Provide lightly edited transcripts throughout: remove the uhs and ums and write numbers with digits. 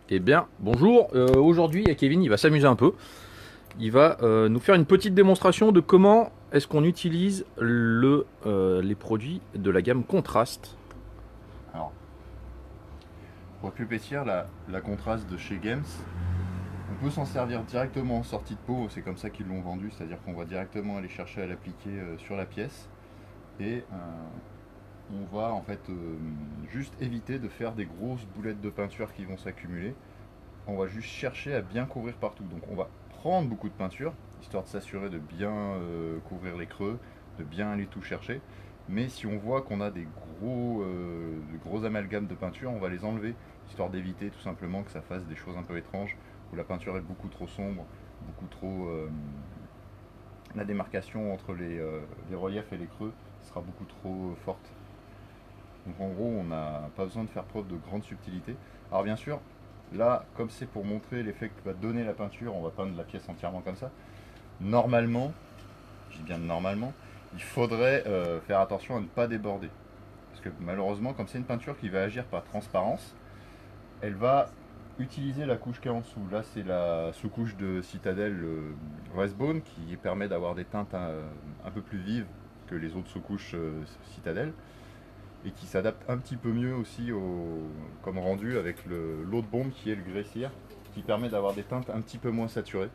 Eh bien, bonjour. Aujourd'hui, Kevin, il va s'amuser un peu. Il va nous faire une petite démonstration de comment est-ce qu'on utilise les produits de la gamme Contrast. Alors, pour épaissir la contraste de chez Games, on peut s'en servir directement en sortie de pot, c'est comme ça qu'ils l'ont vendu, c'est-à-dire qu'on va directement aller chercher à l'appliquer sur la pièce et on va en fait juste éviter de faire des grosses boulettes de peinture qui vont s'accumuler. On va juste chercher à bien couvrir partout. Donc on va prendre beaucoup de peinture, histoire de s'assurer de bien couvrir les creux, de bien aller tout chercher. Mais si on voit qu'on a de gros amalgames de peinture, on va les enlever, histoire d'éviter tout simplement que ça fasse des choses un peu étranges, où la peinture est beaucoup trop sombre, beaucoup trop... la démarcation entre les reliefs et les creux sera beaucoup trop forte. Donc en gros, on n'a pas besoin de faire preuve de grande subtilité. Alors bien sûr, là, comme c'est pour montrer l'effet que va donner la peinture, on va peindre la pièce entièrement comme ça. Normalement, je dis bien normalement, il faudrait faire attention à ne pas déborder. Parce que malheureusement, comme c'est une peinture qui va agir par transparence, elle va utiliser la couche qui est en dessous. Là, c'est la sous-couche de Citadel Westbone qui permet d'avoir des teintes un peu plus vives que les autres sous-couches Citadel et qui s'adapte un petit peu mieux aussi comme rendu avec l'eau de bombe qui est le grès cire, qui permet d'avoir des teintes un petit peu moins saturées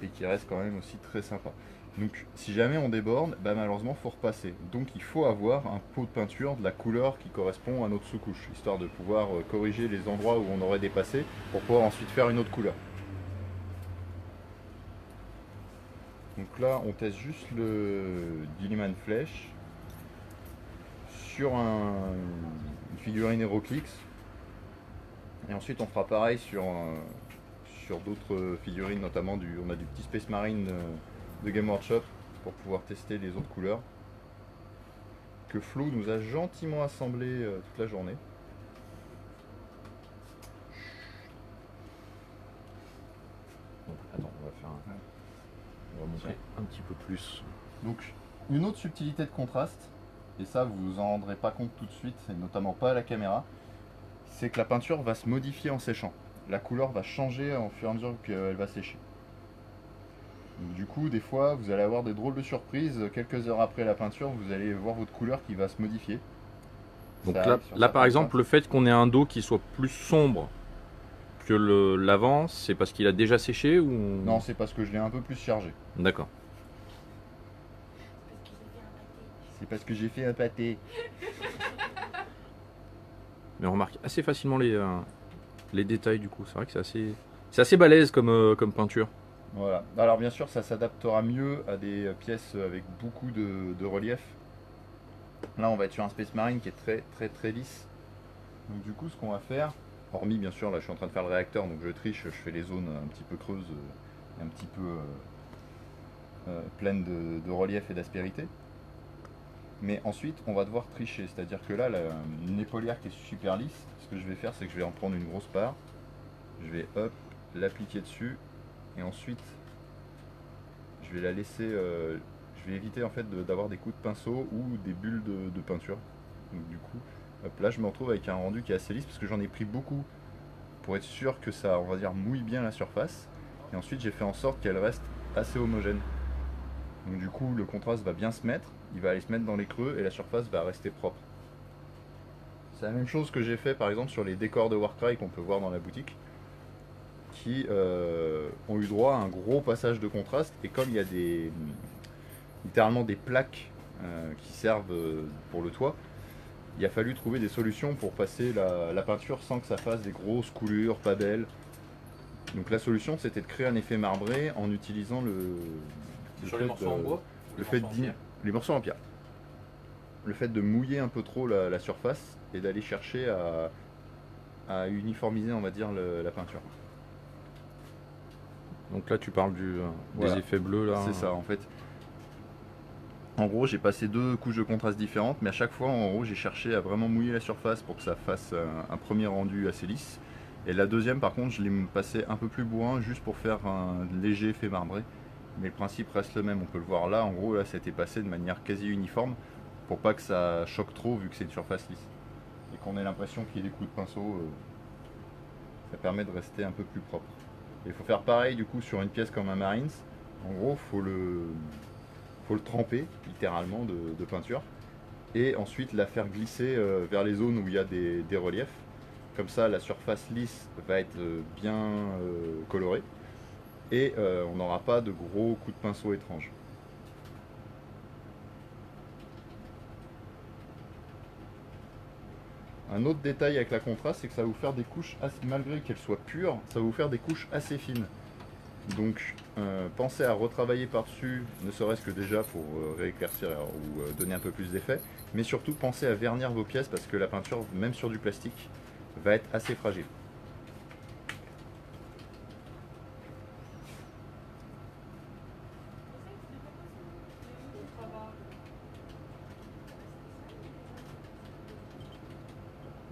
et qui reste quand même aussi très sympa. Donc si jamais on déborde, bah, malheureusement il faut repasser. Donc il faut avoir un pot de peinture de la couleur qui correspond à notre sous-couche, histoire de pouvoir corriger les endroits où on aurait dépassé pour pouvoir ensuite faire une autre couleur. Donc là on teste juste le Gilliman Flèche sur une figurine HeroClix. Et ensuite on fera pareil sur d'autres figurines, notamment on a du petit Space Marine de Game Workshop pour pouvoir tester les autres couleurs que Flo nous a gentiment assemblé toute la journée. Donc, attends, on va montrer un petit peu plus. Donc une autre subtilité de contraste, et ça vous vous en rendrez pas compte tout de suite, et notamment pas à la caméra, c'est que la peinture va se modifier en séchant. La couleur va changer au fur et à mesure qu'elle va sécher. Donc, du coup, des fois, vous allez avoir des drôles de surprises. Quelques heures après la peinture, vous allez voir votre couleur qui va se modifier. Ça Donc là, arrive sur là par certaines exemple, peintes. le fait qu'on ait un dos qui soit plus sombre que l'avant, c'est parce qu'il a déjà séché ou... Non, c'est parce que je l'ai un peu plus chargé. D'accord. C'est parce que j'ai fait un pâté. Mais on remarque assez facilement les détails du coup. C'est vrai que c'est assez balèze comme peinture. Voilà. Alors bien sûr, ça s'adaptera mieux à des pièces avec beaucoup de relief. Là, on va être sur un Space Marine qui est très très très lisse. Donc du coup, ce qu'on va faire, hormis bien sûr, là je suis en train de faire le réacteur, donc je triche, je fais les zones un petit peu creuses, un petit peu pleines de relief et d'aspérité. Mais ensuite, on va devoir tricher, c'est-à-dire que là, une épaulière qui est super lisse, ce que je vais faire, c'est que je vais en prendre une grosse part, je vais hop, l'appliquer dessus, et ensuite, je vais la laisser, je vais éviter en fait d'avoir des coups de pinceau ou des bulles de peinture. Donc du coup, hop, là, je me retrouve avec un rendu qui est assez lisse parce que j'en ai pris beaucoup pour être sûr que ça, on va dire, mouille bien la surface. Et ensuite, j'ai fait en sorte qu'elle reste assez homogène. Donc du coup, le contraste va bien se mettre, il va aller se mettre dans les creux et la surface va rester propre. C'est la même chose que j'ai fait par exemple sur les décors de Warcry qu'on peut voir dans la boutique, qui ont eu droit à un gros passage de contraste. Et comme il y a littéralement des plaques qui servent pour le toit, il a fallu trouver des solutions pour passer la peinture sans que ça fasse des grosses coulures pas belles. Donc la solution, c'était de créer un effet marbré en utilisant Sur les morceaux en bois ou le les fait morceaux en de pierre? les morceaux en pierre. Le fait de mouiller un peu trop la surface et d'aller chercher à uniformiser, on va dire, la peinture. Donc là, tu parles des Voilà, effets bleus là. c'est ça en fait. En gros, j'ai passé deux couches de contraste différentes, mais à chaque fois, en gros, j'ai cherché à vraiment mouiller la surface pour que ça fasse un premier rendu assez lisse. Et la deuxième, par contre, je l'ai passé un peu plus bourrin, juste pour faire un léger effet marbré. Mais le principe reste le même. On peut le voir là, en gros, là, ça a été passé de manière quasi uniforme, pour pas que ça choque trop, vu que c'est une surface lisse. Et qu'on ait l'impression qu'il y ait des coups de pinceau. Ça permet de rester un peu plus propre. Il faut faire pareil du coup sur une pièce comme un Marines. En gros, faut le tremper littéralement de peinture et ensuite la faire glisser vers les zones où il y a des reliefs. Comme ça, la surface lisse va être bien colorée et on n'aura pas de gros coups de pinceau étranges. Un autre détail avec la contraste, c'est que ça va vous faire des couches, malgré qu'elles soient pures, ça va vous faire des couches assez fines. Donc pensez à retravailler par-dessus, ne serait-ce que déjà pour rééclaircir ou donner un peu plus d'effet, mais surtout pensez à vernir vos pièces parce que la peinture, même sur du plastique, va être assez fragile.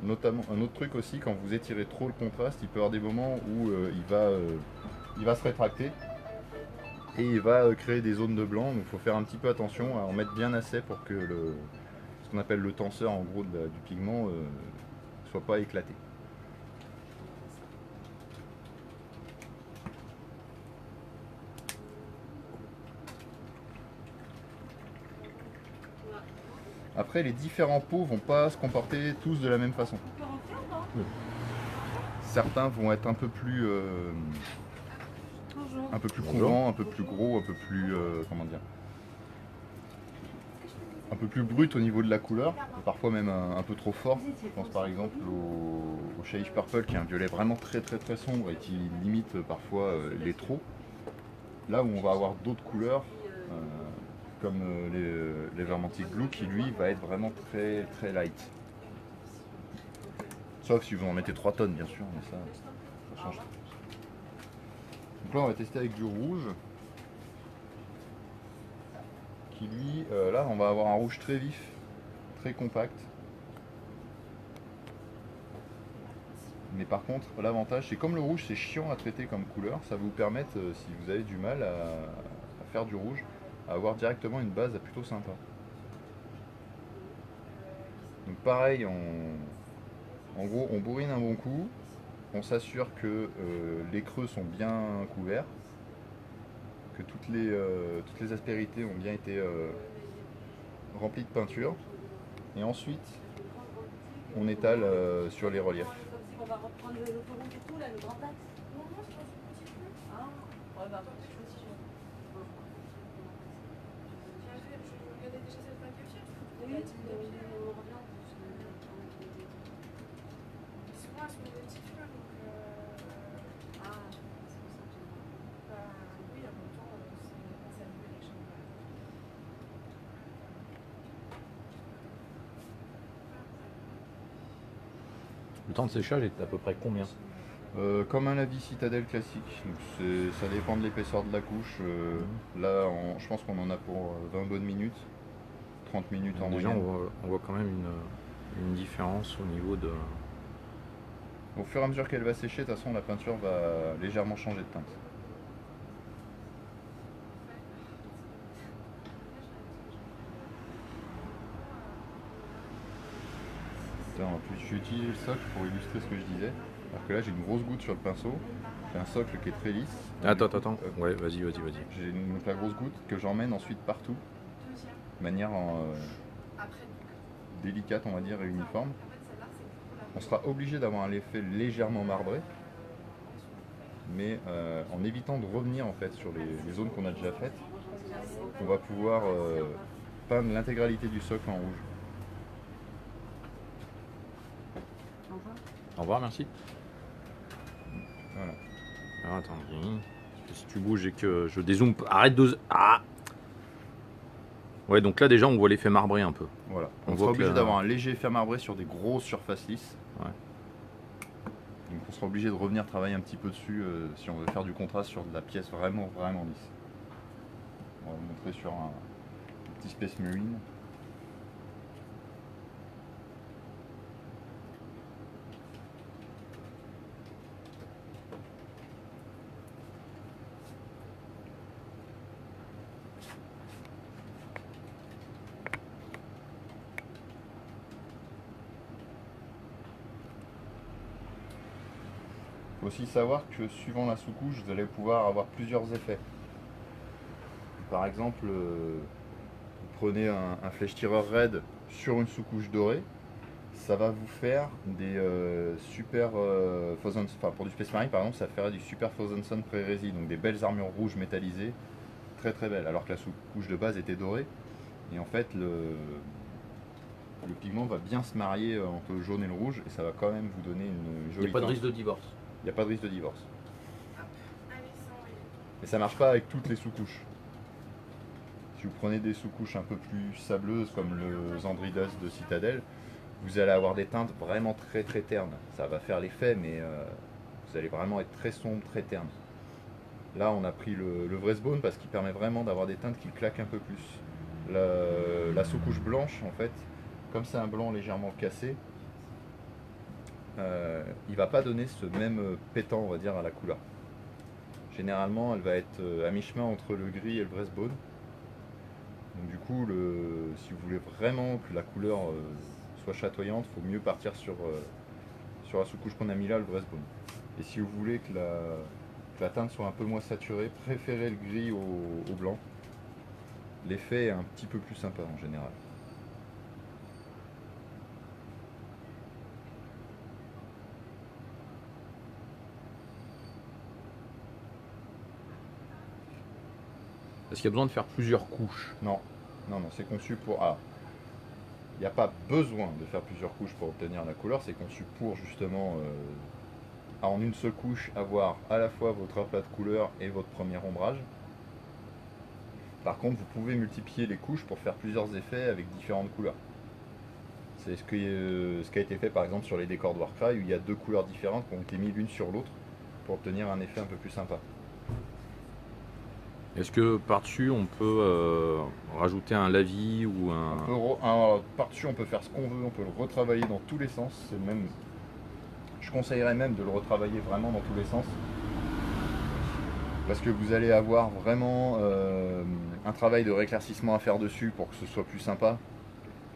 Notamment, un autre truc aussi, quand vous étirez trop le contraste, il peut y avoir des moments où il va se rétracter et il va créer des zones de blanc. Donc il faut faire un petit peu attention à en mettre bien assez pour que ce qu'on appelle le tenseur en gros du pigment soit pas éclaté. Après, les différents pots vont pas se comporter tous de la même façon. Certains vont être un peu plus courants, un peu plus gros, un peu plus comment dire, un peu plus brut au niveau de la couleur, et parfois même un peu trop fort. Je pense par exemple au Shade Purple qui est un violet vraiment très sombre et qui limite parfois les trop. Là où on va avoir d'autres couleurs comme les Vermantic Blue qui lui va être vraiment très light. Sauf si vous en mettez 3 tonnes bien sûr, mais ça change. Donc là on va tester avec du rouge. Qui lui, là on va avoir un rouge très vif, très compact. Mais par contre l'avantage c'est comme le rouge c'est chiant à traiter comme couleur, ça va vous permettre si vous avez du mal à faire du rouge, à avoir directement une base plutôt sympa. Donc pareil, en gros on bourrine un bon coup, on s'assure que les creux sont bien couverts, que toutes les aspérités ont bien été remplies de peinture, et ensuite on étale sur les reliefs. On va reprendre l'autoroute et tout, là, le grand axe. Non, non, je pense un petit peu. Ah, ouais, bah, je me suis je regardais déjà cette plaque aussi. Oui, on revient. Souvent, elles sont des petits feux, donc. Ah, c'est pour ça que j'aime pas. Oui, en même temps, c'est un peu les chambres. Le temps de séchage est à peu près combien? Comme un lavis citadelle classique, donc ça dépend de l'épaisseur de la couche. Là, je pense qu'on en a pour 20 bonnes minutes, 30 minutes en Déjà, moyenne. on voit quand même une différence au niveau de... Au fur et à mesure qu'elle va sécher, de toute façon, la peinture va légèrement changer de teinte. En plus, je vais utiliser le socle pour illustrer ce que je disais. Alors que là, j'ai une grosse goutte sur le pinceau. J'ai un socle qui est très lisse. Attends. Ouais, vas-y. J'ai donc la grosse goutte que j'emmène ensuite partout, de manière délicate, on va dire, et uniforme. On sera obligé d'avoir un effet légèrement marbré, mais en évitant de revenir en fait sur les zones qu'on a déjà faites, on va pouvoir peindre l'intégralité du socle en rouge. Au revoir, merci. Voilà. Alors, attends, si tu bouges et que je dézoome, arrête de... Ah! Ouais, donc là déjà on voit l'effet marbré un peu. Voilà. On On voit sera que obligé la- d'avoir un léger effet marbré sur des grosses surfaces lisses. Ouais. Donc on sera obligé de revenir travailler un petit peu dessus si on veut faire du contraste sur de la pièce vraiment lisse. On va vous montrer sur un petit Space Marine. Il faut aussi savoir que suivant la sous-couche, vous allez pouvoir avoir plusieurs effets. Par exemple, vous prenez un flèche-tireur raid sur une sous-couche dorée, ça va vous faire des super enfin pour du Space Marine par exemple, ça ferait du super Frozen Sun pré-rési, donc des belles armures rouges métallisées, très très belles, alors que la sous-couche de base était dorée. Et en fait, le pigment va bien se marier entre le jaune et le rouge, et ça va quand même vous donner une Il jolie n'y a pas de teinte. risque de divorce. Il n'y a pas de risque de divorce. Allez, ça envoyé. Et ça marche pas avec toutes les sous-couches. Si vous prenez des sous-couches un peu plus sableuses comme le Zandridas de Citadel, vous allez avoir des teintes vraiment très très ternes. Ça va faire l'effet, mais vous allez vraiment être très sombre, très terne. Là, on a pris le Vresbone parce qu'il permet vraiment d'avoir des teintes qui claquent un peu plus. La sous-couche blanche, en fait, comme c'est un blanc légèrement cassé, il va pas donner ce même pétant, on va dire, à la couleur. Généralement, elle va être à mi-chemin entre le gris et le Vresbone. Donc du coup, si vous voulez vraiment que la couleur soit chatoyante, il faut mieux partir sur la sous-couche qu'on a mis là, le Vresbone. Et si vous voulez que la teinte soit un peu moins saturée, préférez le gris au blanc. L'effet est un petit peu plus sympa en général. Est-ce qu'il y a besoin de faire plusieurs couches? Non, non, non, c'est conçu pour... Ah, il n'y a pas besoin de faire plusieurs couches pour obtenir la couleur, c'est conçu pour justement, en une seule couche, avoir à la fois votre aplat de couleur et votre premier ombrage. Par contre, vous pouvez multiplier les couches pour faire plusieurs effets avec différentes couleurs. C'est ce qui a été fait par exemple sur les décors de Warcry, où il y a deux couleurs différentes qui ont été mises l'une sur l'autre pour obtenir un effet un peu plus sympa. Est-ce que par-dessus on peut rajouter un lavis ou Par-dessus, on peut faire ce qu'on veut, on peut le retravailler dans tous les sens. Je conseillerais même de le retravailler vraiment dans tous les sens. Parce que vous allez avoir vraiment un travail de réclaircissement à faire dessus pour que ce soit plus sympa.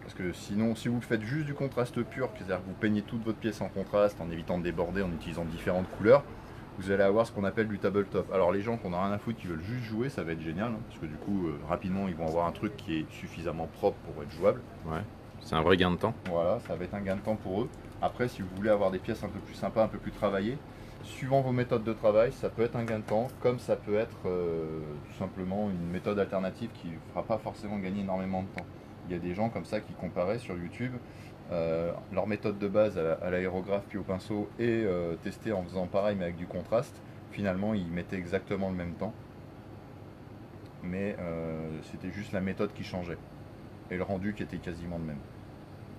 Parce que sinon, si vous faites juste du contraste pur, c'est-à-dire que vous peignez toute votre pièce en contraste en évitant de déborder, en utilisant différentes couleurs, vous allez avoir ce qu'on appelle du tabletop. Alors les gens qui n'ont rien à foutre, qui veulent juste jouer, ça va être génial, hein, parce que du coup, rapidement, ils vont avoir un truc qui est suffisamment propre pour être jouable. Ouais, c'est un vrai gain de temps. Voilà, ça va être un gain de temps pour eux. Après, si vous voulez avoir des pièces un peu plus sympas, un peu plus travaillées, suivant vos méthodes de travail, ça peut être un gain de temps, comme ça peut être tout simplement une méthode alternative qui ne fera pas forcément gagner énormément de temps. Il y a des gens comme ça qui comparaient sur YouTube leur méthode de base à l'aérographe puis au pinceau et tester en faisant pareil mais avec du contraste. Finalement, ils mettaient exactement le même temps, mais c'était juste la méthode qui changeait et le rendu qui était quasiment le même.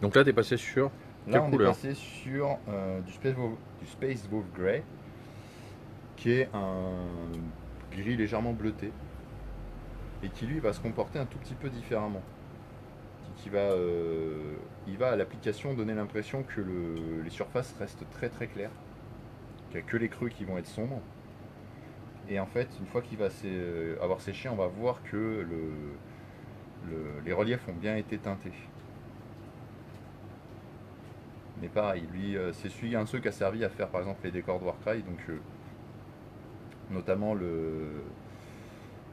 Donc là, tu es passé sur Là, quelle on couleur? est passé sur du Space Wolf Grey, qui est un gris légèrement bleuté et qui lui va se comporter un tout petit peu différemment. Il va à l'application donner l'impression que les surfaces restent très très claires, qu'il n'y a que les creux qui vont être sombres. Et en fait, une fois qu'il va avoir séché, on va voir que les reliefs ont bien été teintés. Mais pareil, lui, c'est un de ceux qui a servi à faire par exemple les décors de Warcry, donc notamment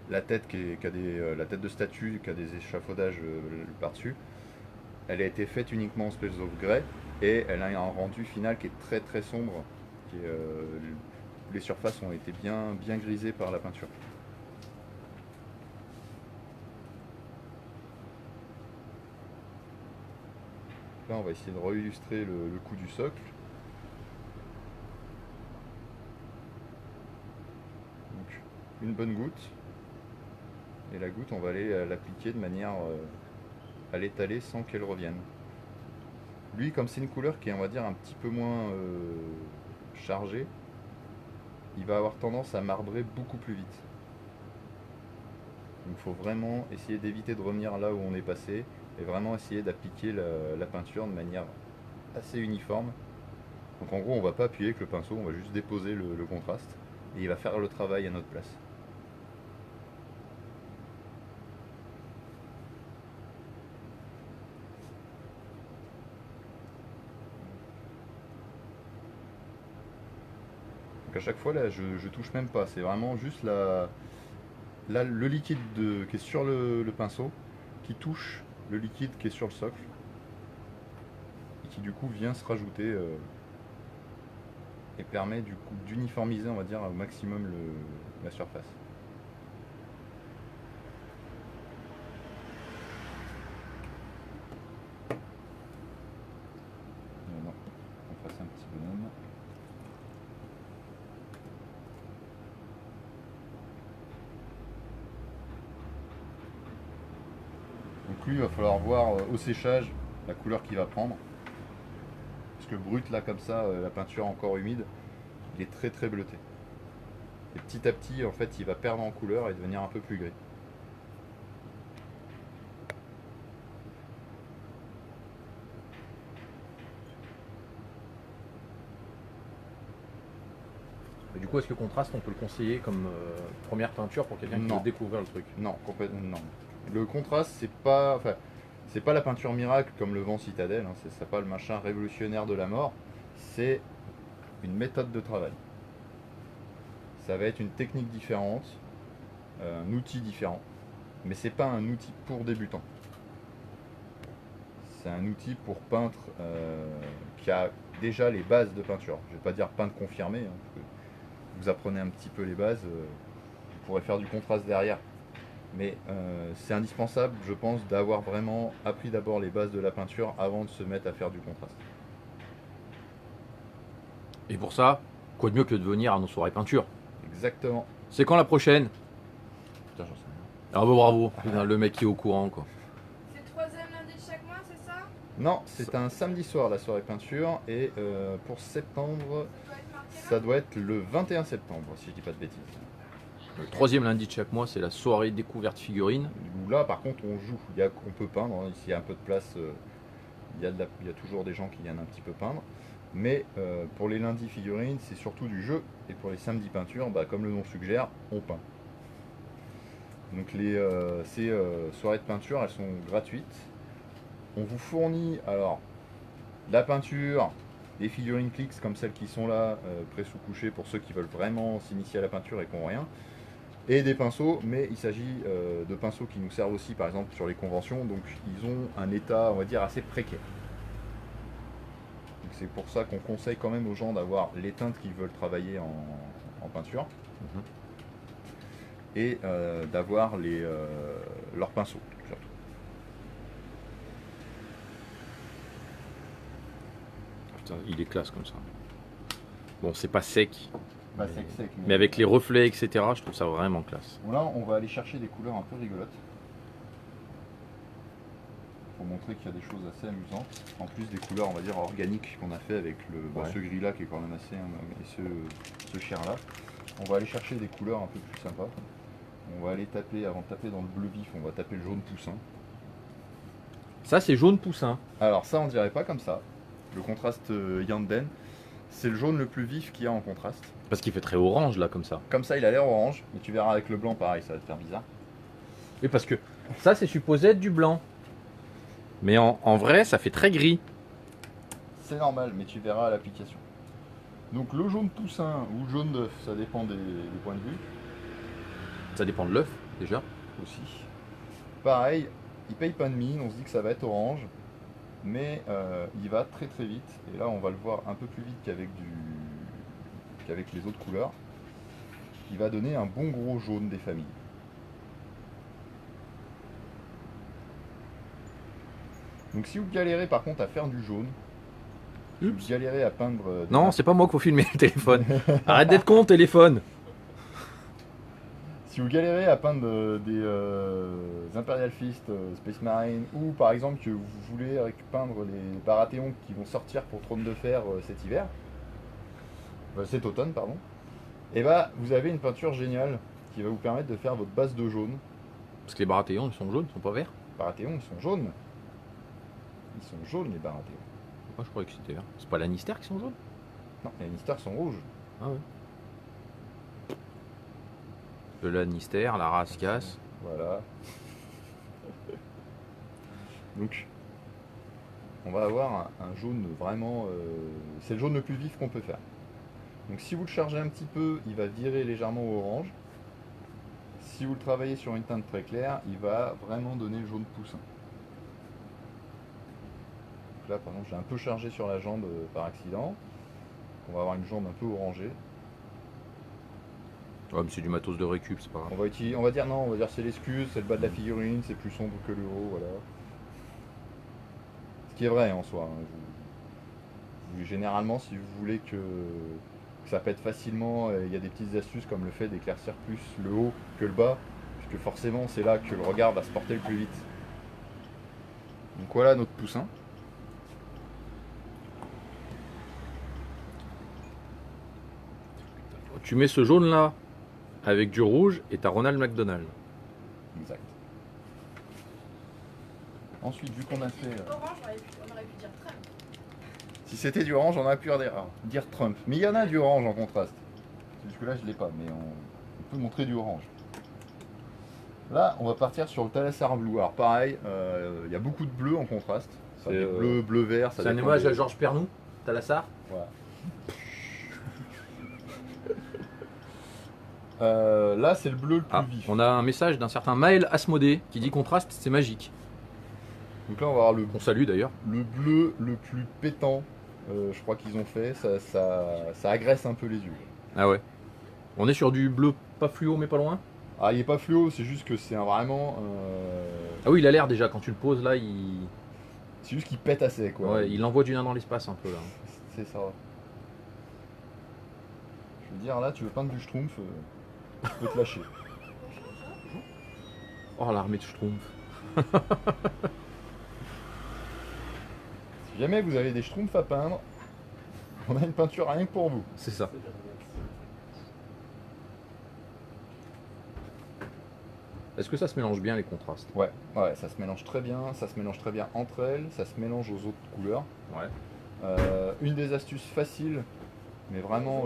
la tête la tête de statue qui a des échafaudages par-dessus. Elle a été faite uniquement en Space of Grey et elle a un rendu final qui est très très sombre. Les surfaces ont été bien grisées par la peinture. Là, on va essayer de réillustrer le coup du socle. Donc, une bonne goutte. Et la goutte, on va aller l'appliquer de manière à l'étaler sans qu'elle revienne. Lui, comme c'est une couleur qui est, on va dire, un petit peu moins chargée, il va avoir tendance à marbrer beaucoup plus vite. Donc il faut vraiment essayer d'éviter de revenir là où on est passé et vraiment essayer d'appliquer la peinture de manière assez uniforme. Donc en gros, on va pas appuyer avec le pinceau, on va juste déposer le contraste et il va faire le travail à notre place. Donc à chaque fois là je touche même pas, c'est vraiment juste le liquide qui est sur le pinceau qui touche le liquide qui est sur le socle et qui du coup vient se rajouter et permet du coup d'uniformiser on va dire au maximum la surface. Non, on fasse un petit bonhomme. Donc lui, il va falloir voir au séchage la couleur qu'il va prendre. Parce que brut, là, comme ça, la peinture encore humide, il est très très bleuté. Et petit à petit, en fait, il va perdre en couleur et devenir un peu plus gris. Et du coup, est-ce que contraste, on peut le conseiller comme première peinture pour quelqu'un qui Non. veut découvrir le truc? Non, complètement non. Le contraste, c'est pas la peinture miracle comme le vent Citadel, hein, c'est pas le machin révolutionnaire de la mort. C'est une méthode de travail. Ça va être une technique différente, un outil différent, mais c'est pas un outil pour débutants. C'est un outil pour peintre qui a déjà les bases de peinture. Je vais pas dire peintre confirmé, hein, parce que vous apprenez un petit peu les bases, vous pourrez faire du contraste derrière. Mais c'est indispensable, je pense, d'avoir vraiment appris d'abord les bases de la peinture avant de se mettre à faire du contraste. Et pour ça, quoi de mieux que de venir à nos soirées peinture? Exactement. C'est quand la prochaine? Putain, j'en sais rien. Ah bah bravo, putain, le mec qui est au courant quoi. C'est le troisième lundi de chaque mois, c'est ça? Non, c'est un samedi soir la soirée peinture et pour septembre, Ça doit être marqué là? ça doit être le 21 septembre si je dis pas de bêtises. Le troisième lundi de chaque mois, c'est la soirée découverte figurine. Où là par contre on joue, on peut peindre, hein. Ici il y a un peu de place, il y a toujours des gens qui viennent un petit peu peindre. Mais pour les lundis figurines, c'est surtout du jeu. Et pour les samedis peintures, bah, comme le nom suggère, on peint. Donc ces soirées de peinture, elles sont gratuites. On vous fournit alors la peinture, des figurines Clix comme celles qui sont là, prêts sous coucher pour ceux qui veulent vraiment s'initier à la peinture et qui n'ont rien. Et des pinceaux, mais il s'agit de pinceaux qui nous servent aussi par exemple sur les conventions. Donc ils ont un état, on va dire, assez précaire. C'est pour ça qu'on conseille quand même aux gens d'avoir les teintes qu'ils veulent travailler en peinture et d'avoir leurs pinceaux surtout. Putain, il est classe comme ça. Bon, c'est pas sec, Bah, sec, mais avec les reflets, etc., je trouve ça vraiment classe. Bon, là, on va aller chercher des couleurs un peu rigolotes pour montrer qu'il y a des choses assez amusantes. En plus des couleurs, on va dire, organiques qu'on a fait avec Ouais. ce gris-là qui est quand même assez... et ce chien-là. On va aller chercher des couleurs un peu plus sympas. On va aller taper, avant de taper dans le bleu vif, on va taper le jaune poussin. Ça, c'est jaune poussin. Alors ça, on dirait pas comme ça. Le contraste Yanden, c'est le jaune le plus vif qu'il y a en contraste. Parce qu'il fait très orange là, comme ça. Comme ça, il a l'air orange, mais tu verras avec le blanc, pareil, ça va te faire bizarre. Oui, parce que ça, c'est supposé être du blanc. Mais en vrai, ça fait très gris. C'est normal, mais tu verras à l'application. Donc le jaune poussin ou le jaune d'œuf, ça dépend des points de vue Ça dépend de l'œuf, déjà. aussi. Pareil, il paye pas de mine, on se dit que ça va être orange, mais il va très très vite. Et là, on va le voir un peu plus vite qu'avec les autres couleurs. Il va donner un bon gros jaune des familles. Donc si vous galérez par contre à faire du jaune, si vous galérez à peindre... Non, c'est pas moi qu'il faut filmer le téléphone. Arrête d'être con, téléphone. Si vous galérez à peindre des Imperial Fist, Space Marine, ou par exemple que vous voulez peindre les Baratheons qui vont sortir pour Trône de Fer cet hiver, cet automne, pardon, et bah vous avez une peinture géniale qui va vous permettre de faire votre base de jaune. Parce que les Baratheons, ils sont jaunes, ils sont pas verts. Les Baratheons, ils sont jaunes. Ils sont jaunes, les Baratheons. Moi, je croyais que c'était vert. C'est pas Lannister qui sont jaunes? Non, les Lannister sont rouges. Ah ouais. Le Lannister, la race casse. Voilà. Donc, on va avoir un jaune vraiment... c'est le jaune le plus vif qu'on peut faire. Donc si vous le chargez un petit peu, il va virer légèrement au orange. Si vous le travaillez sur une teinte très claire, il va vraiment donner le jaune poussin. Donc là par exemple j'ai un peu chargé sur la jambe par accident. On va avoir une jambe un peu orangée. Ouais, mais c'est du matos de récup, c'est pas grave. On va dire non, on va dire c'est l'excuse, c'est le bas de la figurine, c'est plus sombre que le haut, voilà. Ce qui est vrai en soi. Hein. Généralement, si vous voulez que ça pète facilement, il y a des petites astuces comme le fait d'éclaircir plus le haut que le bas, puisque forcément c'est là que le regard va se porter le plus vite. Donc voilà notre poussin. Tu mets ce jaune là avec du rouge et t'as Ronald McDonald. Exact. Ensuite, vu qu'on a fait... Orange, on aurait pu dire Trump. Si c'était du orange, on aurait pu dire Trump. Mais il y en a du orange en contraste. Jusque-là, je ne l'ai pas, mais on peut montrer du orange. Là, on va partir sur le Thalassar Blue. Alors pareil, il y a beaucoup de bleu en contraste. Ça, C'est, bleu, bleu, vert. Ça C'est un dépend image des- à Georges Pernou, Thalassar. Voilà. Là, c'est le bleu le plus Ah, vif. on a un message d'un certain Maël Asmodée qui dit contraste, c'est magique. Donc là, on va avoir On salue d'ailleurs. le bleu le plus pétant. Je crois qu'ils ont fait. Ça agresse un peu les yeux. Ah ouais. On est sur du bleu pas fluo mais pas loin. Ah, il est pas fluo, c'est juste que c'est vraiment. Ah oui, il a l'air déjà quand tu le poses là, il, C'est juste qu'il pète assez quoi. ouais, il envoie du nain dans l'espace un peu là. C'est ça. Je veux dire, là, tu veux peindre du schtroumpf, tu peux te lâcher. Oh l'armée de Schtroumpf. Si jamais vous avez des schtroumpfs à peindre, on a une peinture rien que pour vous. C'est ça. Est-ce que ça se mélange bien les contrastes? Ouais, ouais, ça se mélange très bien, ça se mélange très bien entre elles, ça se mélange aux autres couleurs. Ouais. Une des astuces faciles, mais vraiment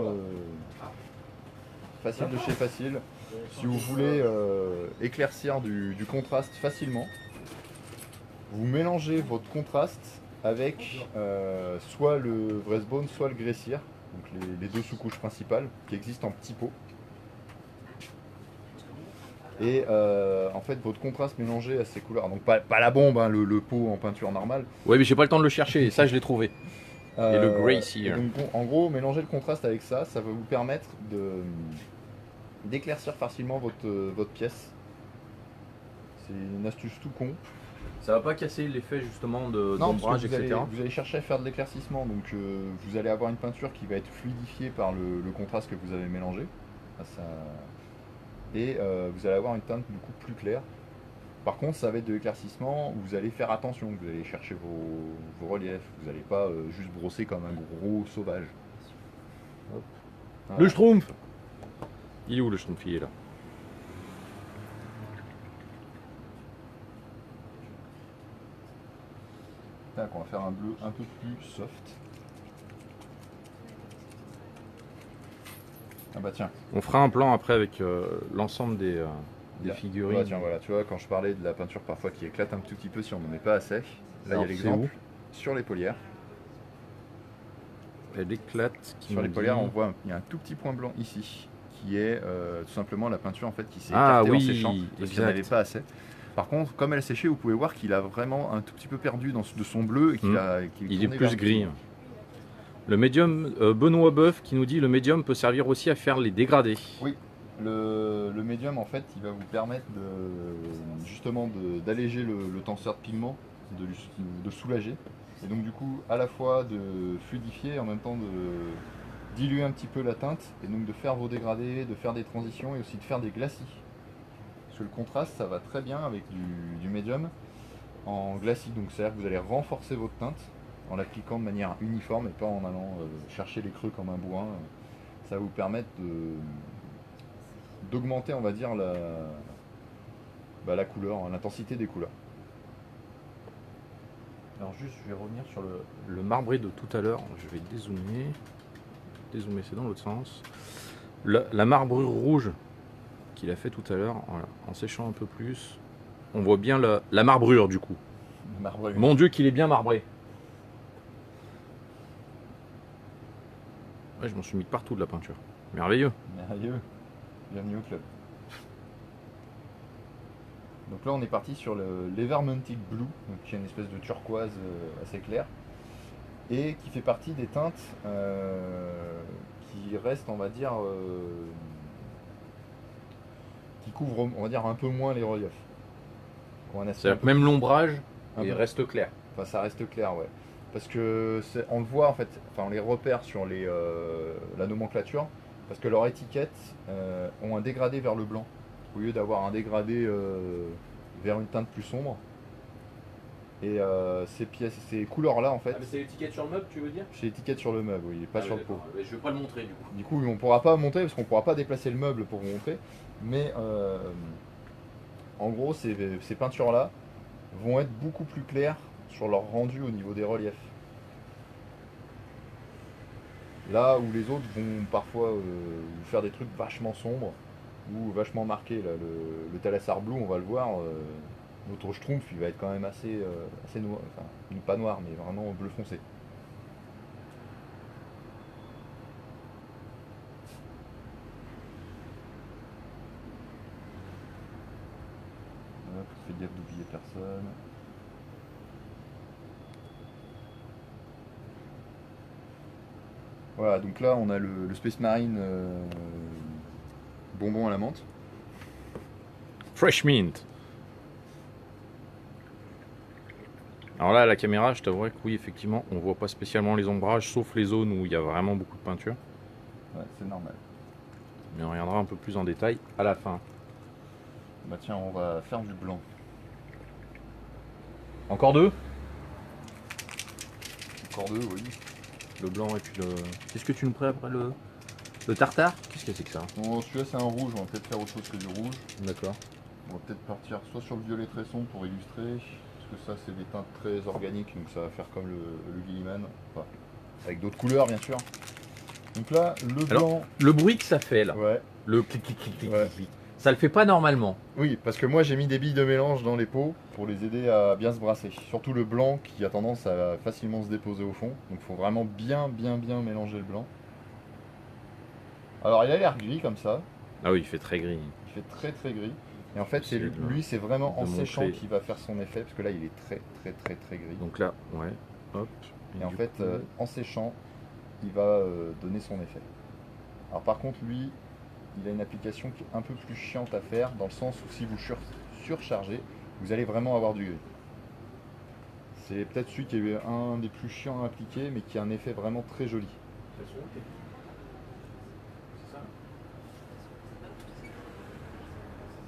facile de chez facile, si vous voulez éclaircir du contraste facilement, vous mélangez votre contraste avec soit le Vresbone, soit le Gressier, donc les deux sous-couches principales qui existent en petits pots. Et en fait, votre contraste mélangé à ces couleurs, donc pas la bombe, hein, le pot en peinture normale. Ouais, mais j'ai pas le temps de le chercher, et ça je l'ai trouvé. Et le Gressier. et donc, en gros, mélanger le contraste avec ça, ça va vous permettre d'éclaircir facilement votre pièce. C'est une astuce tout con. Ça va pas casser l'effet justement Non, parce d'ombrage, que etc. vous allez chercher à faire de l'éclaircissement, donc vous allez avoir une peinture qui va être fluidifiée par le contraste que vous avez mélangé. Ah, et vous allez avoir une teinte du coup plus claire. Par contre, ça va être de l'éclaircissement où vous allez faire attention, vous allez chercher vos reliefs, vous n'allez pas juste brosser comme un gros sauvage. Hop. Voilà. Le Schtroumpf. Il est où le Schtroumpf? Il est là. Tac, on va faire un bleu un peu plus soft. Ah bah tiens, On fera un plan après avec l'ensemble des là. figurines. Ouais, tiens, voilà, tu vois, quand je parlais de la peinture parfois qui éclate un tout petit peu si on n'en met pas assez, là il y Alors, a c'est l'exemple où sur les polières. Elle éclate. Qui Sur nous les polières, dit- on voit il y a un tout petit point blanc ici qui est tout simplement la peinture en fait qui s'est Ah écartée en oui, séchant parce qu'il n'y en avait exact. pas assez. Par contre, comme elle séchait, vous pouvez voir qu'il a vraiment un tout petit peu perdu de son bleu et qu'il qu'il Il est tourné plus vers- gris. Le médium, Benoît Boeuf qui nous dit le médium peut servir aussi à faire les dégradés. Oui, le médium en fait il va vous permettre justement d'alléger le tenseur de pigment, de soulager et donc du coup à la fois de fluidifier et en même temps de diluer un petit peu la teinte et donc de faire vos dégradés, de faire des transitions et aussi de faire des glacis. Parce que le contraste ça va très bien avec du médium en glacis, donc c'est-à-dire que vous allez renforcer votre teinte en l'appliquant de manière uniforme et pas en allant chercher les creux comme un bourrin. Ça va vous permettre d'augmenter on va dire la couleur, hein, l'intensité des couleurs. Alors juste, je vais revenir sur le marbré de tout à l'heure. Je vais dézoomer. Dézoomer, c'est dans l'autre sens. La marbrure rouge qu'il a fait tout à l'heure, voilà, en séchant un peu plus, on voit bien la marbrure du coup. Marbre humain. Mon Dieu qu'il est bien marbré. Ouais, je m'en suis mis partout de la peinture. Merveilleux. Merveilleux. Bienvenue au club. Donc là, on est parti sur le l'Evermontic Blue, donc qui est une espèce de turquoise assez claire, et qui fait partie des teintes qui restent, on va dire, qui couvrent, on va dire, un peu moins les reliefs. Qui ont un aspect un C'est-à-dire que peu- même l'ombrage, un il peu- reste clair. Enfin, ça reste clair, ouais. Parce que on le voit en fait, enfin on les repère sur la nomenclature, parce que leurs étiquettes ont un dégradé vers le blanc, au lieu d'avoir un dégradé vers une teinte plus sombre. Et ces couleurs-là en fait, c'est l'étiquette sur le meuble, tu veux dire? c'est l'étiquette sur le meuble, oui, pas sur le pot. Je vais pas le montrer du coup. Du coup, on pourra pas montrer parce qu'on pourra pas déplacer le meuble pour vous montrer. Mais en gros, ces peintures-là vont être beaucoup plus claires sur leur rendu au niveau des reliefs. Là où les autres vont parfois vous faire des trucs vachement sombres ou vachement marqués. Là, le Thalassar Blue, on va le voir, notre Schtroumpf, il va être quand même assez noir, enfin pas noir, mais vraiment bleu foncé. Hop, fais gaffe d'oublier personne. Voilà, donc là on a le Space Marine bonbon à la menthe. Fresh Mint. Alors là, à la caméra, je t'avouerais que oui, effectivement, on voit pas spécialement les ombrages, sauf les zones où il y a vraiment beaucoup de peinture. Ouais, c'est normal. Mais on regardera un peu plus en détail à la fin. Bah tiens, on va faire du blanc. Encore deux? Encore deux, oui. Le blanc et puis le... Qu'est-ce que tu nous prends après le tartare? Qu'est-ce que c'est que ça? Bon, celui-là c'est un rouge, on va peut-être faire autre chose que du rouge. D'accord. On va peut-être partir soit sur le violet très sombre pour illustrer, parce que ça c'est des teintes très organiques, donc ça va faire comme le Gilliman, enfin, avec d'autres couleurs bien sûr. Donc là, le Alors, blanc, le bruit que ça fait là, ouais, le clic clic clic clic, Ouais. clic, ça le fait pas normalement. oui, parce que moi j'ai mis des billes de mélange dans les pots pour les aider à bien se brasser. Surtout le blanc qui a tendance à facilement se déposer au fond, donc il faut vraiment bien mélanger le blanc. Alors il a l'air gris comme ça, Ah oui, il fait très gris. il fait très gris. Et en fait, C'est de- lui, c'est vraiment en de séchant montrer. qu'il va faire son effet, parce que là, il est très gris. Donc là, ouais, hop. Et en du fait, coup, en séchant, il va donner son effet. Alors par contre, lui, il a une application qui est un peu plus chiante à faire, dans le sens où si vous surchargez, vous allez vraiment avoir du gris. C'est peut-être celui qui est un des plus chiants à appliquer, mais qui a un effet vraiment très joli. C'est ça.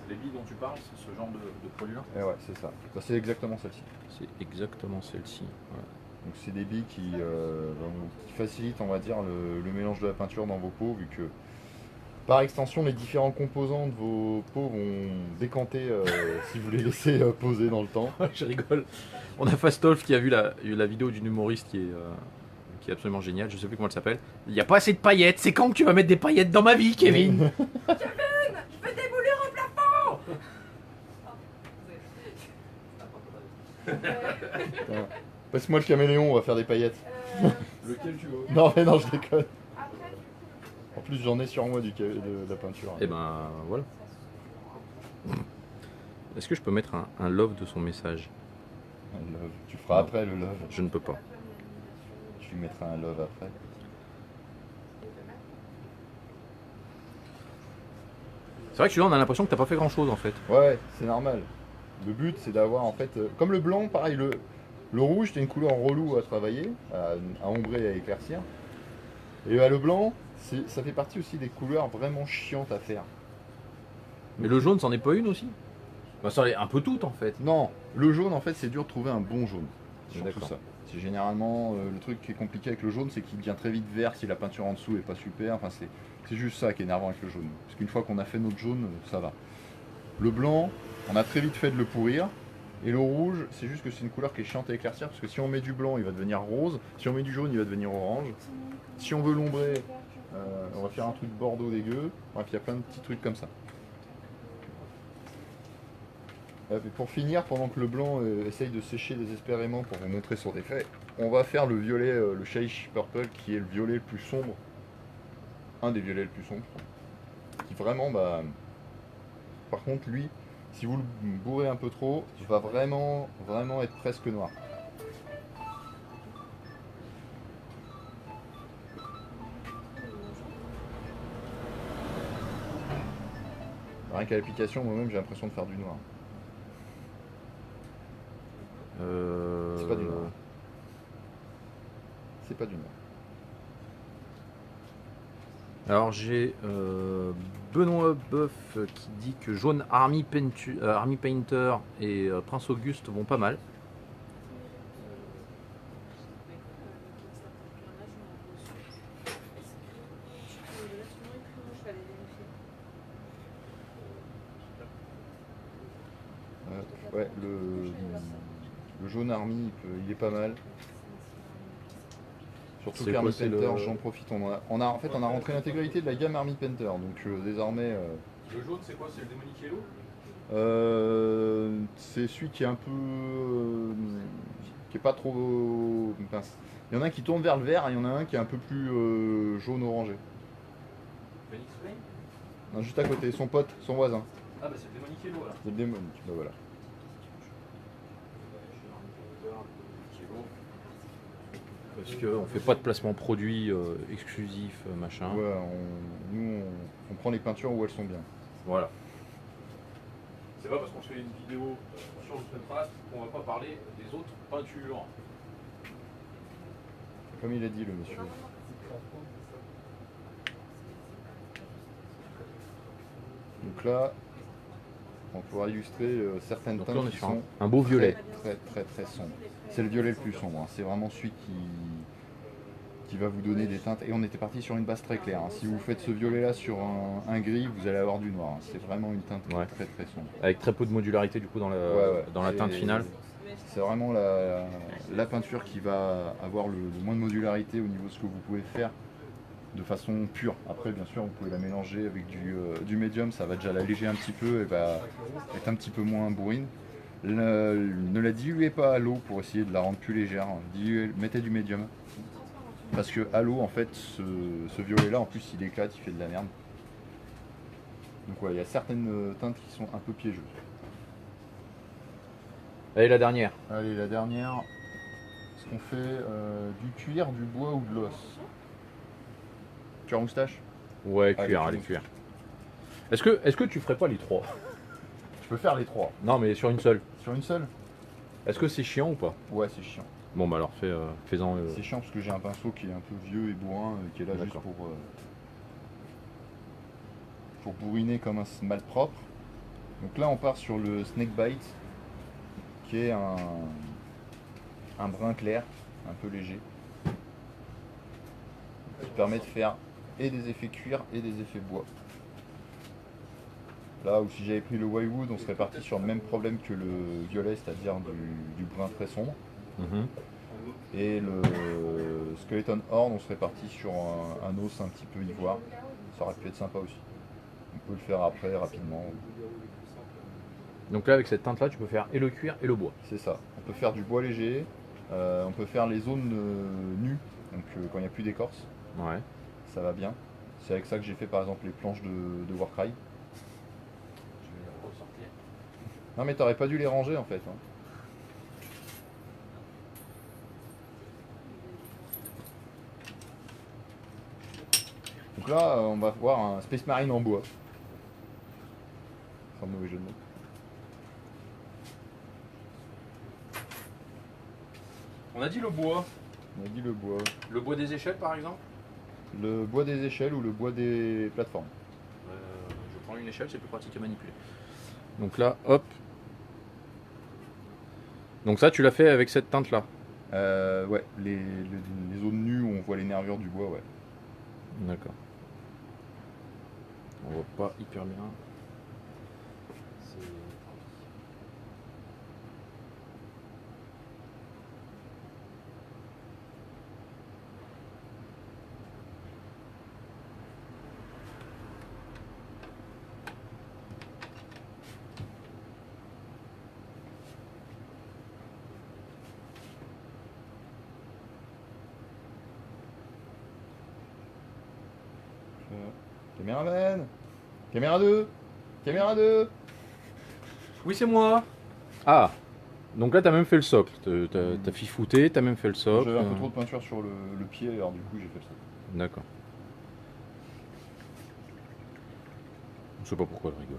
Les billes dont tu parles, c'est ce genre de produit-là? Et ouais, c'est ça. Ça, c'est exactement celle-ci. C'est exactement celle-ci. Voilà. Donc c'est des billes qui facilitent, on va dire, le mélange de la peinture dans vos pots, vu que par extension, les différents composants de vos pots vont décanter si vous les laissez poser dans le temps. Je rigole. On a Fastolf qui a vu la vidéo d'une humoriste qui est absolument géniale. Je sais plus comment elle s'appelle. Il n'y a pas assez de paillettes. C'est quand que tu vas mettre des paillettes dans ma vie, Kevin? Je veux démolir au plafond. Passe-moi le caméléon, on va faire des paillettes. Lequel tu veux? Non, mais non, je déconne. Après, du coup, En plus, j'en ai sur moi de la peinture. Eh ben voilà. Est-ce que je peux mettre un love de son message? Un love. Tu feras après le love. Je ne peux pas. Tu lui mettras un love après. C'est vrai que celui-là, on a l'impression que t'as pas fait grand-chose en fait. Ouais, c'est normal. Le but, c'est d'avoir en fait, comme le blanc, pareil, le rouge, c'est une couleur relou à travailler, à ombrer et à éclaircir. Et le blanc, ça fait partie aussi des couleurs vraiment chiantes à faire. Mais le jaune, c'en est pas une aussi? Bah, ça en est un peu toutes en fait. Non, le jaune, en fait, c'est dur de trouver un bon jaune. C'est surtout D'accord. ça. C'est généralement le truc qui est compliqué avec le jaune, c'est qu'il devient très vite vert si la peinture en dessous est pas super. Enfin, c'est juste ça qui est énervant avec le jaune. Parce qu'une fois qu'on a fait notre jaune, ça va. Le blanc, on a très vite fait de le pourrir. Et le rouge, c'est juste que c'est une couleur qui est chiante à éclaircir. Parce que si on met du blanc, il va devenir rose. Si on met du jaune, il va devenir orange. Si on veut l'ombrer, on va faire un truc bordeaux dégueu. Bref, il y a plein de petits trucs comme ça. Et pour finir, pendant que le blanc essaye de sécher désespérément pour vous montrer son effet, on va faire le violet, le Shaiish Purple, qui est le violet le plus sombre un des violets le plus sombre. Qui vraiment, bah, par contre, lui, si vous le bourrez un peu trop, il va vraiment, vraiment être presque noir. Rien qu'à l'application, moi-même, j'ai l'impression de faire du noir. C'est pas du noir. C'est pas du noir. Alors j'ai Benoît Boeuf qui dit que Jaune Army, Army Painter et Prince Auguste vont pas mal. Ouais, le jaune Army, il est pas mal. Surtout C'est qu'Army quoi, c'est Painter, le- j'en profite. En fait, on a rentré l'intégralité de la gamme Army Painter. Donc désormais, Le jaune c'est quoi? C'est le Demonic Yellow? c'est celui qui est un peu. Qui est pas trop. Mince. Il y en a un qui tourne vers le vert et il y en a un qui est un peu plus jaune-orangé. Phoenix Flame? Non, juste à côté, son pote, son voisin. Ah bah c'est le Demonic Yellow là. C'est le démonique. Bah voilà. Parce qu'on fait pas de placement produit exclusif, machin. Ouais, nous, on prend les peintures où elles sont bien. Voilà. C'est pas parce qu'on se fait une vidéo sur le Sunfast qu'on va pas parler des autres peintures. Comme il a dit, le monsieur. Donc là, on pourra illustrer certaines Donc là teintes on est qui sur sont un beau violet. très sombres. C'est le violet le plus sombre, hein. C'est vraiment celui qui va vous donner des teintes. Et on était parti sur une base très claire, hein. Si vous faites ce violet là sur un gris, vous allez avoir du noir, hein. C'est vraiment une teinte Ouais. très sombre. Avec très peu de modularité du coup dans la, Ouais. dans la teinte C'est- finale. C'est vraiment la peinture qui va avoir le moins de modularité au niveau de ce que vous pouvez faire de façon pure. Après, bien sûr, vous pouvez la mélanger avec du médium, ça va déjà l'alléger un petit peu et va être un petit peu moins bourrine. Ne la diluez pas à l'eau pour essayer de la rendre plus légère. Mettez du médium. Parce que à l'eau, en fait, ce violet-là, en plus, il éclate, il fait de la merde. Donc, ouais, il y a certaines teintes qui sont un peu piégeuses. Allez la dernière. Allez, la dernière. Est-ce qu'on fait du cuir, du bois ou de l'os? Cuir moustache? Ouais, Allez, cuir, tu allez montes. cuir. Est-ce que tu ferais pas les trois? Je peux faire les trois. Non mais sur une seule. Sur une seule? Est-ce que c'est chiant ou pas? Ouais, c'est chiant. Bon bah alors fais-en. C'est chiant parce que j'ai un pinceau qui est un peu vieux et bourrin, qui est là juste D'accord. pour bourriner comme un malpropre. Donc là, on part sur le Snakebite, qui est un brun clair, un peu léger, qui permet de faire et des effets cuir et des effets bois. Là où si j'avais pris le Wildwood, on serait parti sur le même problème que le violet, c'est-à-dire du brun très sombre. Mhm. Et le Skeleton Horn, on serait parti sur un os un petit peu ivoire. Ça aurait pu être sympa aussi. On peut le faire après, rapidement. Donc là avec cette teinte là tu peux faire et le cuir et le bois. C'est ça. On peut faire du bois léger. On peut faire les zones nues, donc quand il n'y a plus d'écorce. Ouais. Ça va bien. C'est avec ça que j'ai fait par exemple les planches de Warcry. Je vais ressortir. Non mais t'aurais pas dû les ranger en fait, hein. Donc là, on va voir un Space Marine en bois. Sans mauvais jeu de mots. On a dit le bois. On a dit le bois. Le bois des échelles par exemple. Le bois des échelles ou le bois des plateformes. Je prends une échelle, c'est plus pratique à manipuler. Donc là, hop. Donc ça tu l'as fait avec cette teinte là. Ouais, les zones nues où on voit les nervures du bois, ouais. D'accord. On voit pas hyper bien. Caméraman. Caméra 2. Caméra 2. Oui, c'est moi. Ah, donc là, t'as même fait le socle. T'as fifouté, t'as même fait le socle. J'avais un peu trop de peinture sur le pied, alors du coup j'ai fait ça. D'accord. Je sais pas pourquoi elle rigole.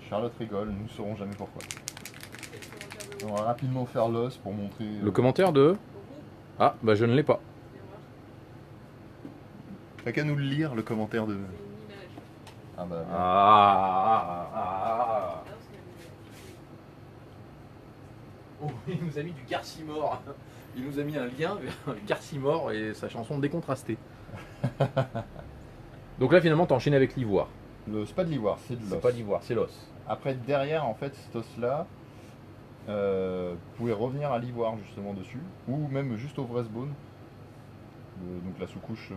Charlotte rigole, nous ne saurons jamais pourquoi. On va rapidement faire l'os pour montrer. Le commentaire de... Ah, bah je ne l'ai pas. T'as qu'à nous le lire, le commentaire de. C'est une image. Ah bah. merde. Ah. Oh, il nous a mis du Garcimore. Il nous a mis un lien vers Garcimore et sa chanson décontrastée. Donc là, finalement, t'as enchaîné avec l'ivoire. C'est pas de l'ivoire, c'est de l'os. C'est pas l'ivoire, c'est l'os. Après, derrière, en fait, cet os-là, vous pouvez revenir à l'ivoire justement dessus, ou même juste au Wrestbone. Donc la sous-couche,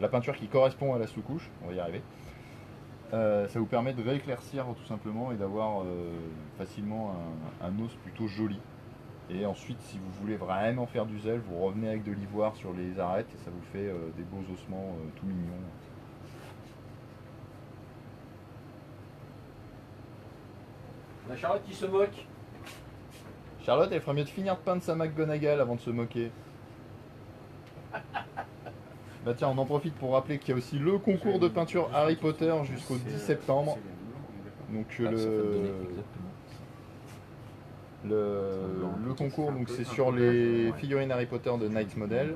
la peinture qui correspond à la sous-couche, on va y arriver. Ça vous permet de rééclaircir tout simplement et d'avoir facilement un os plutôt joli. Et ensuite, si vous voulez vraiment faire du zèle, vous revenez avec de l'ivoire sur les arêtes et ça vous fait des beaux ossements tout mignons. La Charlotte qui se moque. Charlotte, elle ferait mieux de finir de peindre sa McGonagall avant de se moquer. Bah tiens, on en profite pour rappeler qu'il y a aussi le concours de peinture Harry Potter jusqu'au 10 septembre. Donc le concours, donc c'est sur les figurines Harry Potter de Night Model.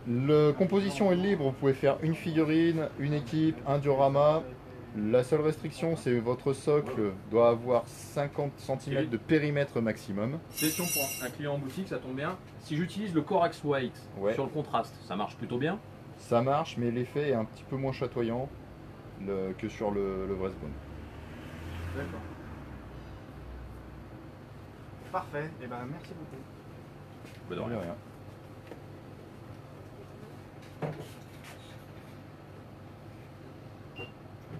La composition est libre, vous pouvez faire une figurine, une équipe, un diorama. La seule restriction, c'est votre socle doit avoir 50 cm de périmètre maximum. Question pour un client en boutique, ça tombe bien. Si j'utilise le Corax White sur le contraste, ça marche plutôt bien? Ça marche, mais l'effet est un petit peu moins chatoyant que sur le Wrestbone. D'accord. Parfait, et ben merci beaucoup. Bah, de rien. Rien.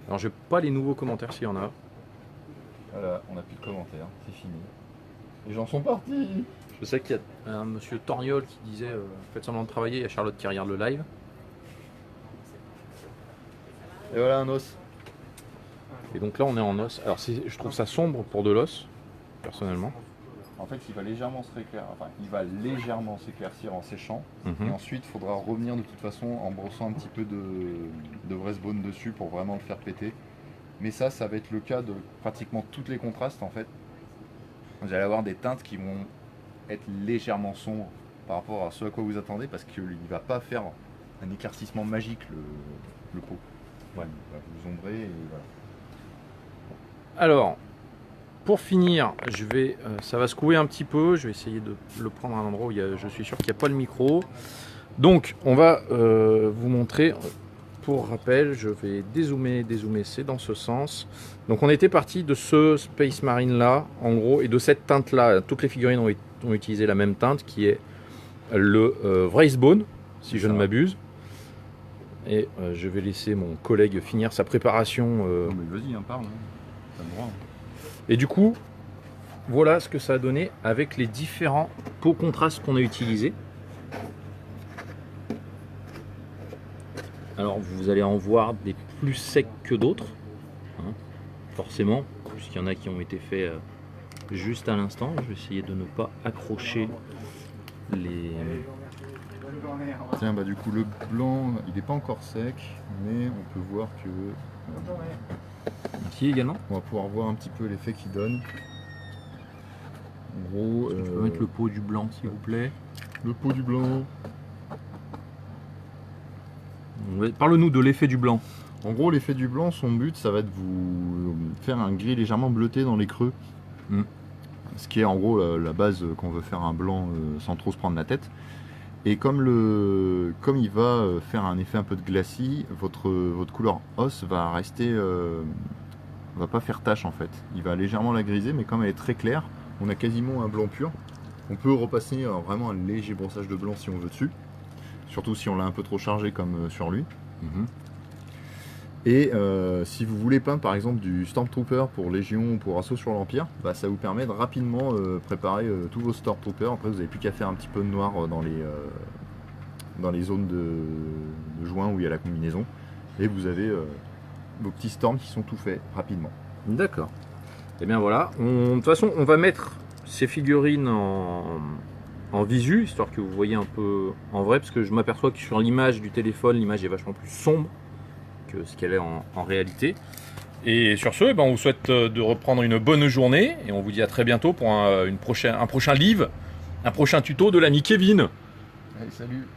Alors j'ai pas les nouveaux commentaires s'il y en a. Voilà, on n'a plus de commentaires, c'est fini. Les gens sont partis. Je sais qu'il y a un monsieur Torgnol qui disait faites semblant de travailler, il y a Charlotte qui regarde le live. Et voilà un os. Et donc là on est en os. Alors je trouve ça sombre pour de l'os, personnellement. En fait, il va légèrement s'éclaircir en séchant. Mhm. Et ensuite, il faudra revenir de toute façon en brossant un petit peu de Wrestbone dessus pour vraiment le faire péter. Mais ça va être le cas de pratiquement toutes les contrastes en fait. Vous allez avoir des teintes qui vont être légèrement sombres par rapport à ce à quoi vous attendez parce qu'il ne va pas faire un éclaircissement magique le pot. Ouais, il va vous ombrer et voilà. Alors, pour finir, ça va secouer un petit peu. Je vais essayer de le prendre à un endroit où je suis sûr qu'il n'y a pas le micro. Donc, on va vous montrer. Pour rappel, je vais dézoomer, c'est dans ce sens. Donc, on était parti de ce Space Marine là, en gros, et de cette teinte là. Toutes les figurines ont utilisé la même teinte, qui est le Wrestbone, si je ne m'abuse. Et je vais laisser mon collègue finir sa préparation. Non, mais vas-y, parle. T'as le droit. Et du coup, voilà ce que ça a donné avec les différents pots contrastes qu'on a utilisés. Alors vous allez en voir des plus secs que d'autres, hein, forcément, puisqu'il y en a qui ont été faits juste à l'instant. Je vais essayer de ne pas accrocher les... Tiens, bah du coup le blanc, il n'est pas encore sec, mais on peut voir que... Ici également. On va pouvoir voir un petit peu l'effet qu'il donne. En gros, Je peux mettre le pot du blanc s'il vous plaît. Le pot du blanc. Parle-nous de l'effet du blanc. En gros, l'effet du blanc, son but, ça va être vous faire un gris légèrement bleuté dans les creux. Ce qui est en gros la base qu'on veut faire un blanc sans trop se prendre la tête. Et comme il va faire un effet un peu de glacis, votre couleur os va rester, va pas faire tache en fait. Il va légèrement la griser, mais comme elle est très claire, on a quasiment un blanc pur. On peut repasser vraiment un léger brossage de blanc si on veut dessus, surtout si on l'a un peu trop chargé comme sur lui. Et si vous voulez peindre par exemple du Stormtrooper pour Légion ou pour Assaut sur l'Empire, bah, ça vous permet de rapidement préparer tous vos Stormtroopers. Après vous n'avez plus qu'à faire un petit peu de noir dans dans les zones de joint où il y a la combinaison. Et vous avez vos petits storms qui sont tout faits rapidement. D'accord. Et bien voilà. De toute façon, on va mettre ces figurines en visu, histoire que vous voyez un peu en vrai, parce que je m'aperçois que sur l'image du téléphone, l'image est vachement plus sombre que ce qu'elle est en réalité. Et sur ce, on vous souhaite de reprendre une bonne journée, et on vous dit à très bientôt pour un prochain livre, un prochain tuto de l'ami Kevin. Allez, salut!